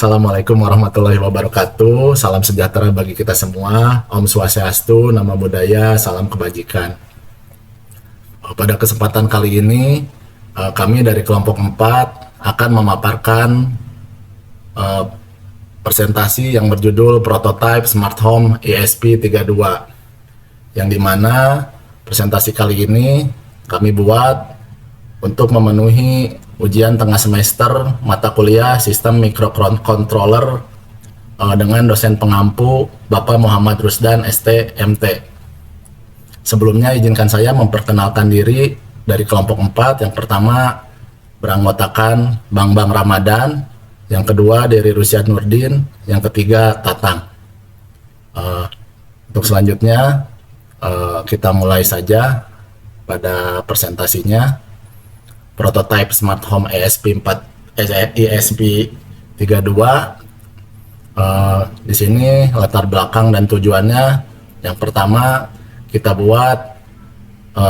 Assalamualaikum warahmatullahi wabarakatuh. Salam sejahtera bagi kita semua. Om Swastiastu, Namo Buddhaya, salam kebajikan. Pada kesempatan kali ini, kami dari kelompok 4 akan memaparkan presentasi yang berjudul Prototype Smart Home ESP32, yang dimana presentasi kali ini kami buat untuk memenuhi ujian tengah semester mata kuliah Sistem Microcontroller dengan dosen pengampu Bapak Muhammad Rusdan ST MT. Sebelumnya izinkan saya memperkenalkan diri dari kelompok 4. Yang pertama beranggotakan Bang Ramadan, yang kedua dari Rusyad Nurdin, yang ketiga Tatang. Untuk selanjutnya kita mulai saja pada presentasinya. Prototype Smart Home ESP32. Di sini latar belakang dan tujuannya, yang pertama kita buat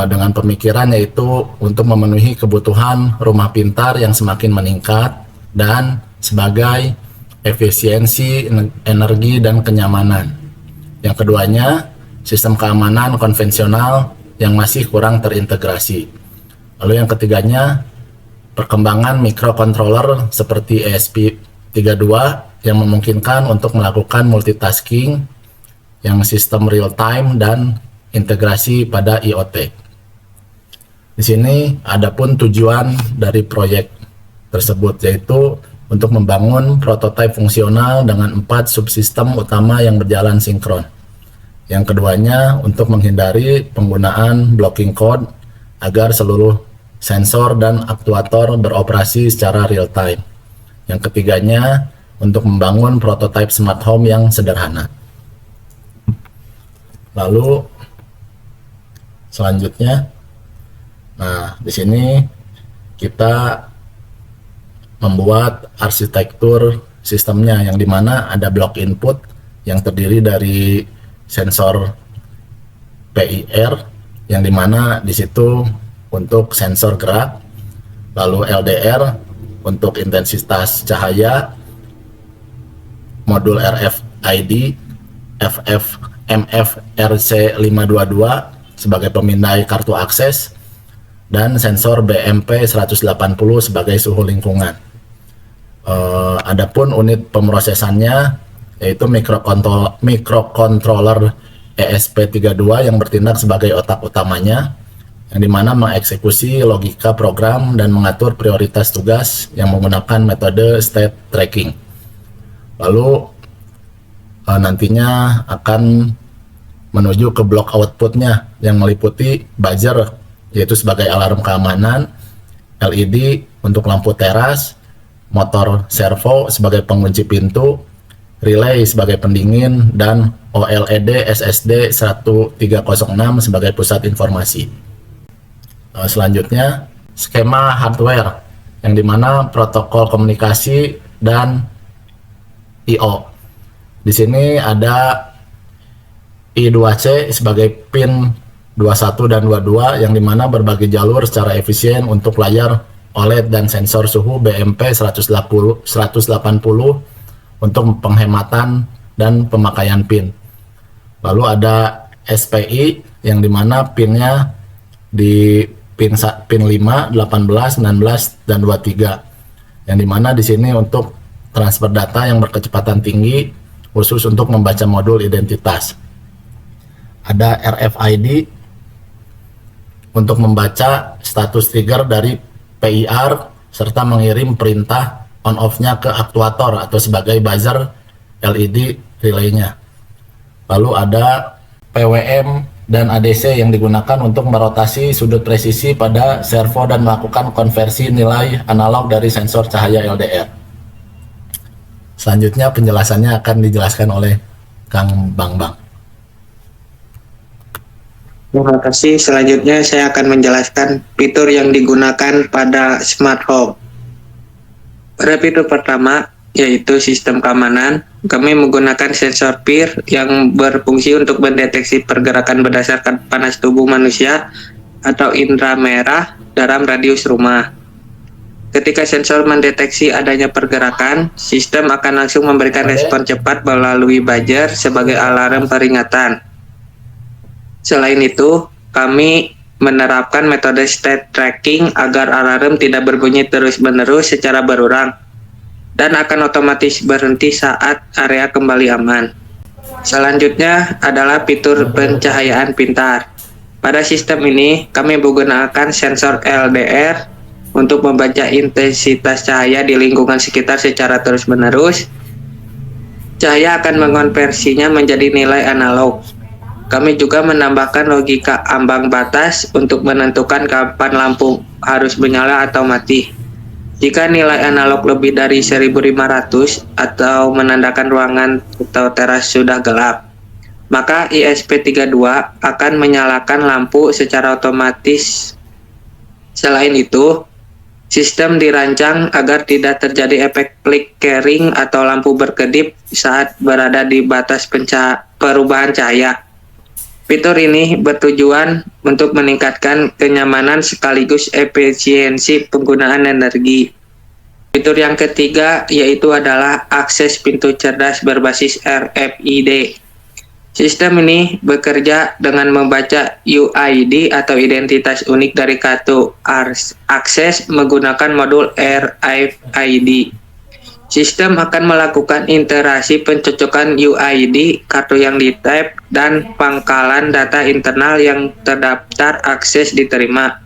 dengan pemikiran yaitu untuk memenuhi kebutuhan rumah pintar yang semakin meningkat dan sebagai efisiensi energi dan kenyamanan. Yang keduanya, sistem keamanan konvensional yang masih kurang terintegrasi. Lalu yang ketiganya, perkembangan microcontroller seperti ESP32 yang memungkinkan untuk melakukan multitasking yang sistem real time dan integrasi pada IoT. Di sini adapun tujuan dari proyek tersebut yaitu untuk membangun prototipe fungsional dengan 4 subsistem utama yang berjalan sinkron. Yang keduanya untuk menghindari penggunaan blocking code agar seluruh sensor dan aktuator beroperasi secara real time. Yang ketiganya untuk membangun prototipe smart home yang sederhana. Lalu selanjutnya, nah di sini kita membuat arsitektur sistemnya yang dimana ada blok input yang terdiri dari sensor PIR yang dimana di situ untuk sensor gerak, lalu LDR untuk intensitas cahaya, modul RFID, MFRC522 sebagai pemindai kartu akses, dan sensor BMP180 sebagai suhu lingkungan. Adapun unit pemrosesannya yaitu microcontroller ESP32 yang bertindak sebagai otak utamanya, yang dimana mengeksekusi logika program dan mengatur prioritas tugas yang menggunakan metode state tracking. Lalu nantinya akan menuju ke blok outputnya yang meliputi buzzer yaitu sebagai alarm keamanan, LED untuk lampu teras, motor servo sebagai pengunci pintu, relay sebagai pendingin, dan OLED SSD 1306 sebagai pusat informasi. Selanjutnya skema hardware yang dimana protokol komunikasi dan I/O. Di sini ada I2C sebagai pin 21 dan 22 yang dimana berbagi jalur secara efisien untuk layar OLED dan sensor suhu BMP 180 untuk penghematan dan pemakaian pin. Lalu ada SPI yang dimana pinnya di pin 5, 18, 19, dan 23, yang dimana di sini untuk transfer data yang berkecepatan tinggi khusus untuk membaca modul identitas. Ada RFID untuk membaca status trigger dari PIR serta mengirim perintah on-off-nya ke aktuator atau sebagai buzzer LED relaynya. Lalu ada PWM dan ADC yang digunakan untuk merotasi sudut presisi pada servo dan melakukan konversi nilai analog dari sensor cahaya LDR. Selanjutnya penjelasannya akan dijelaskan oleh Kang Bang. Terima kasih. Selanjutnya saya akan menjelaskan fitur yang digunakan pada smart home. Pada fitur pertama, yaitu sistem keamanan, kami menggunakan sensor PIR yang berfungsi untuk mendeteksi pergerakan berdasarkan panas tubuh manusia atau indera merah dalam radius rumah. Ketika sensor mendeteksi adanya pergerakan, sistem akan langsung memberikan respon cepat melalui buzzer sebagai alarm peringatan. Selain itu, kami menerapkan metode state tracking agar alarm tidak berbunyi terus-menerus secara berulang dan akan otomatis berhenti saat area kembali aman. Selanjutnya adalah fitur pencahayaan pintar. Pada sistem ini, kami menggunakan sensor LDR untuk membaca intensitas cahaya di lingkungan sekitar secara terus-menerus. Cahaya akan mengonversinya menjadi nilai analog. Kami juga menambahkan logika ambang batas untuk menentukan kapan lampu harus menyala atau mati. Jika nilai analog lebih dari 1500 atau menandakan ruangan atau teras sudah gelap, maka ISP32 akan menyalakan lampu secara otomatis. Selain itu, sistem dirancang agar tidak terjadi efek flickering atau lampu berkedip saat berada di batas perubahan cahaya. Fitur ini bertujuan untuk meningkatkan kenyamanan sekaligus efisiensi penggunaan energi. Fitur yang ketiga yaitu adalah akses pintu cerdas berbasis RFID. Sistem ini bekerja dengan membaca UID atau identitas unik dari kartu akses menggunakan modul RFID. Sistem akan melakukan interaksi pencocokan UID, kartu yang di-tap, dan pangkalan data internal yang terdaftar akses diterima.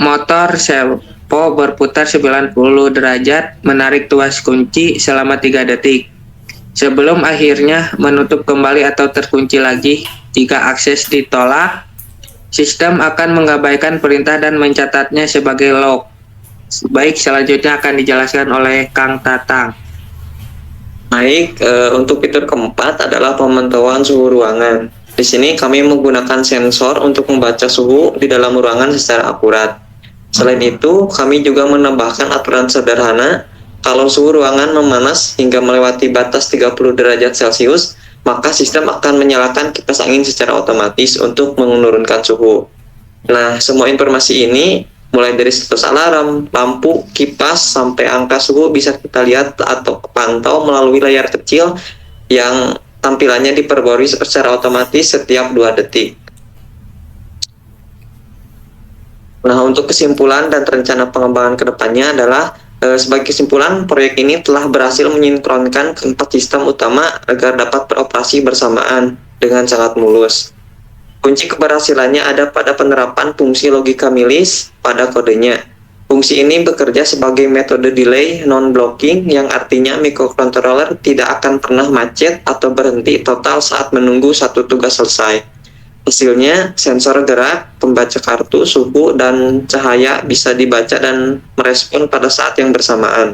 Motor servo berputar 90 derajat menarik tuas kunci selama 3 detik. Sebelum akhirnya menutup kembali atau terkunci lagi. Jika akses ditolak, sistem akan mengabaikan perintah dan mencatatnya sebagai log. Baik, selanjutnya akan dijelaskan oleh Kang Tatang. Baik, untuk fitur keempat adalah pemantauan suhu ruangan. Di sini kami menggunakan sensor untuk membaca suhu di dalam ruangan secara akurat. Selain itu, kami juga menambahkan aturan sederhana. Kalau suhu ruangan memanas hingga melewati batas 30 derajat Celcius, maka sistem akan menyalakan kipas angin secara otomatis untuk menurunkan suhu. Nah, semua informasi ini mulai dari status alarm, lampu, kipas, sampai angka suhu bisa kita lihat atau pantau melalui layar kecil yang tampilannya diperbarui secara otomatis setiap 2 detik. Nah, untuk kesimpulan dan rencana pengembangan kedepannya adalah sebagai kesimpulan, proyek ini telah berhasil menyinkronkan keempat sistem utama agar dapat beroperasi bersamaan dengan sangat mulus. Kunci keberhasilannya ada pada penerapan fungsi logika milis pada kodenya. Fungsi ini bekerja sebagai metode delay non-blocking yang artinya microcontroller tidak akan pernah macet atau berhenti total saat menunggu satu tugas selesai. Hasilnya, sensor gerak, pembaca kartu, suhu, dan cahaya bisa dibaca dan merespon pada saat yang bersamaan.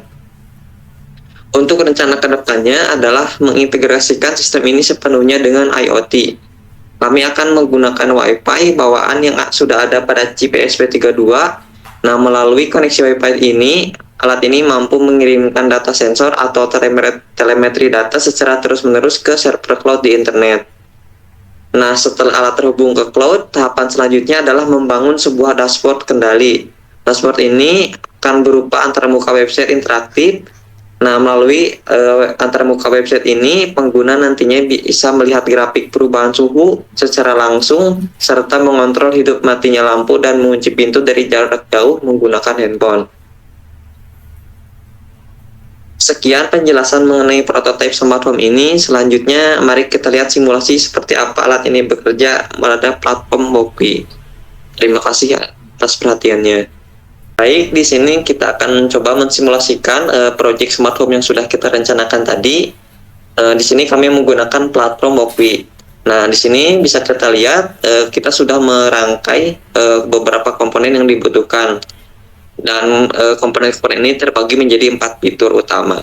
Untuk rencana kedepannya adalah mengintegrasikan sistem ini sepenuhnya dengan IoT. Kami akan menggunakan Wi-Fi bawaan yang sudah ada pada chip ESP32. Nah, melalui koneksi Wi-Fi ini, alat ini mampu mengirimkan data sensor atau telemetri data secara terus-menerus ke server cloud di internet. Nah, setelah alat terhubung ke cloud, tahapan selanjutnya adalah membangun sebuah dashboard kendali. Dashboard ini akan berupa antarmuka website interaktif. Nah, melalui antarmuka website ini, pengguna nantinya bisa melihat grafik perubahan suhu secara langsung, serta mengontrol hidup matinya lampu dan mengunci pintu dari jarak jauh menggunakan handphone. Sekian penjelasan mengenai prototipe smart home ini. Selanjutnya, mari kita lihat simulasi seperti apa alat ini bekerja pada platform Walkie. Terima kasih atas perhatiannya. Baik, di sini kita akan coba mensimulasikan project smart home yang sudah kita rencanakan tadi. Di sini kami menggunakan platform Walkie. Nah, di sini bisa kita lihat kita sudah merangkai beberapa komponen yang dibutuhkan. Dan komponen-komponen ini terbagi menjadi 4 fitur utama.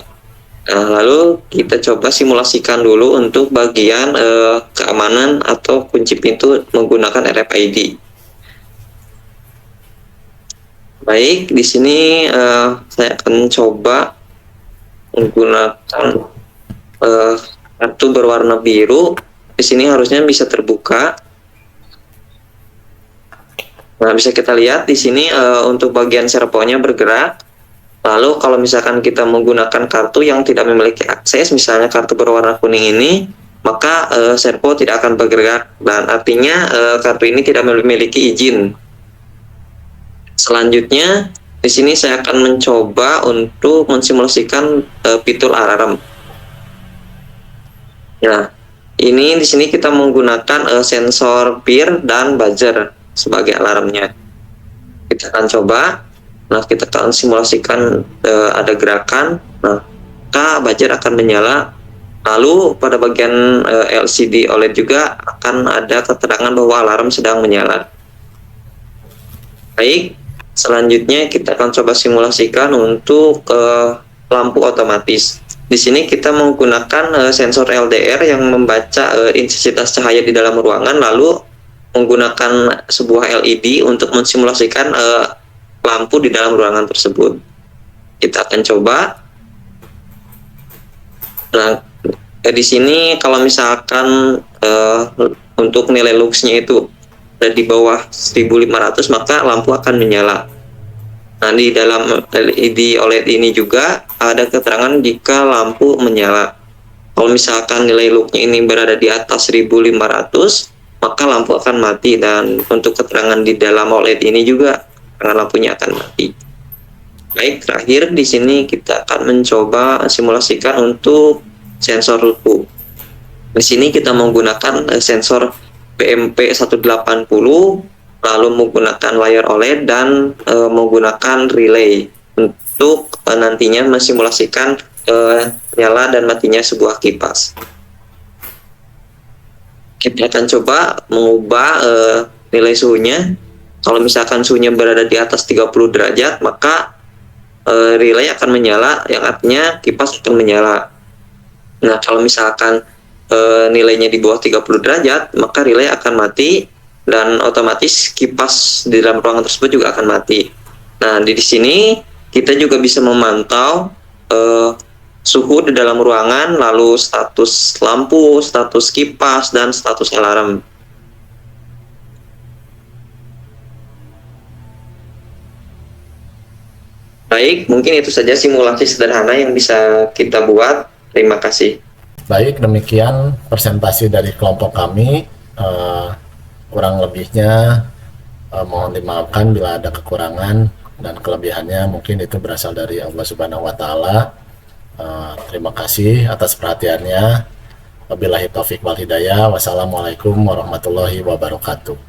Nah, lalu kita coba simulasikan dulu untuk bagian keamanan atau kunci pintu menggunakan RFID. Baik, di sini saya akan coba menggunakan kartu berwarna biru. Di sini harusnya bisa terbuka. Nah, bisa kita lihat di sini untuk bagian servonya bergerak. Lalu kalau misalkan kita menggunakan kartu yang tidak memiliki akses, misalnya kartu berwarna kuning ini, maka servo tidak akan bergerak dan artinya kartu ini tidak memiliki izin. Selanjutnya, di sini saya akan mencoba untuk mensimulasikan fitur alarm. Nah, ini di sini kita menggunakan sensor peer dan buzzer sebagai alarmnya. Kita akan coba. Nah, kita akan simulasikan ada gerakan. Nah, maka buzzer akan menyala. Lalu pada bagian LCD OLED juga akan ada keterangan bahwa alarm sedang menyala. Baik, selanjutnya kita akan coba simulasikan untuk lampu otomatis. Di sini kita menggunakan sensor LDR yang membaca intensitas cahaya di dalam ruangan, lalu menggunakan sebuah LED untuk mensimulasikan lampu di dalam ruangan tersebut. Kita akan coba. Nah, di sini kalau misalkan untuk nilai luxnya itu ada di bawah 1500, maka lampu akan menyala. Nah, di dalam LED OLED ini juga ada keterangan jika lampu menyala. Kalau misalkan nilai luxnya ini berada di atas 1500, maka lampu akan mati, dan untuk keterangan di dalam OLED ini juga lampunya akan mati. Baik, terakhir di sini kita akan mencoba simulasikan untuk sensor suhu. Di sini kita menggunakan sensor BMP 180, lalu menggunakan layar OLED dan menggunakan relay untuk nantinya mensimulasikan nyala dan matinya sebuah kipas. Kita akan coba mengubah nilai suhunya. Kalau misalkan suhunya berada di atas 30 derajat, maka relay akan menyala, yang artinya kipas akan menyala. Nah, kalau misalkan nilainya di bawah 30 derajat, maka relay akan mati dan otomatis kipas di dalam ruangan tersebut juga akan mati. Nah, di sini kita juga bisa memantau suhu di dalam ruangan, lalu status lampu, status kipas, dan status alarm. Baik, mungkin itu saja simulasi sederhana yang bisa kita buat. Terima kasih. Baik, demikian presentasi dari kelompok kami. Kurang lebihnya mohon dimaafkan bila ada kekurangan, dan kelebihannya mungkin itu berasal dari Allah Subhanahu wa Ta'ala. Terima kasih atas perhatiannya. Wabillahi taufik wal hidayah. Wassalamualaikum warahmatullahi wabarakatuh.